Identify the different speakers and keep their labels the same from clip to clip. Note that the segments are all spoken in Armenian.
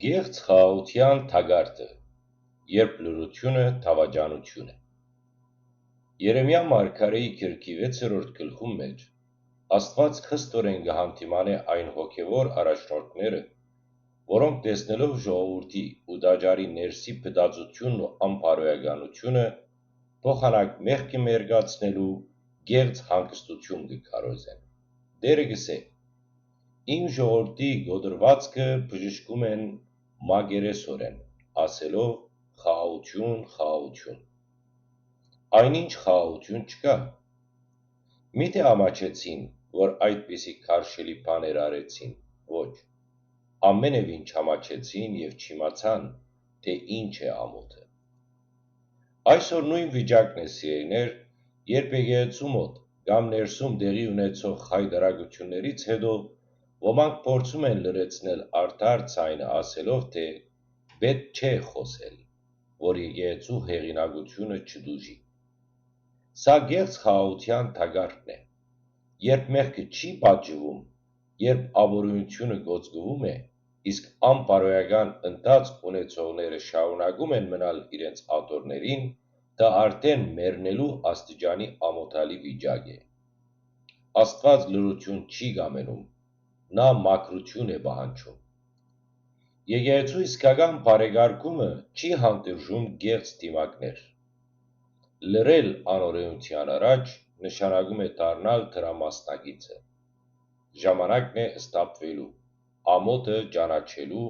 Speaker 1: Գեղձ խաղաղության թագարտը, երբ լրությունը թավաճանություն է։ Երեմիա մարգարեի գրքի 6-րդ գլխում մեջ Աստված խստորեն կհանդիմանե այն հոգևոր առաջնորդները, որոնք տեսնելով ժողովրդի ու տաճարի ներսի փտածությունն ու անբարոյականությունը, փոխանակ մեղքը մերկացնելու գեղձ հանգստություն կքարոզեն։ Տերը գսե. Իմ ժողովրդի գոդրվածքը բժշկում են մակերեսորեն, ասելով խաղաղություն, խաղաղություն։ Այնինչ խաղաղություն չկա։ Միթե ամաչեցին, որ այդպիսի քարշելի բաներ արեցին, ոչ, ամենևին չամաչեցին և չիմացան, թե ինչ է ամոթը։ Այսօր նույն վիճակն է, սիրելիներ, երբ եկեղեցու մոտ կամ ներսում տեղի ունեցող խայտարակություններից հետո ոմանք փորձում են լրացնել արդար ձայնը ասելով, թե պետք չէ խոսել, որ եկեղեցու հեղինակությունը չտուժի։ Սա գեղձ խաղաղության թագարտն է, երբ մեղքը չի պատժվում, երբ ապօրինությունը գոծկվում է, իսկ անբարոյական ընթացք ունեցողները շարունակում են մնալ իրենց աթոռներին, դա արդեն մեռնելու աստիճանի ամոթալի վիճակ է։ Աստված լրություն չի կամենում, նա մաքրություն է պահանջում։ Եկեղեցու իսկական բարեկարգումը չի հանդուրժում գեղձ դիմակներ։ Լռել անօրենության առաջ նշանակում է դառնալ դրա մասնակիցը։ Ժամանակն է սթափվելու, ամոթը ճանաչելու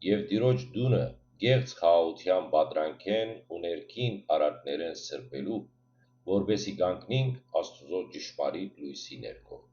Speaker 1: և Տիրոջ տունը գեղձ խաղաղության պատրանքեն ու ներքին արատներեն սրբելու, որպեսզի կանգնենք Աստծո ճշմարիտ լույսի ներքո։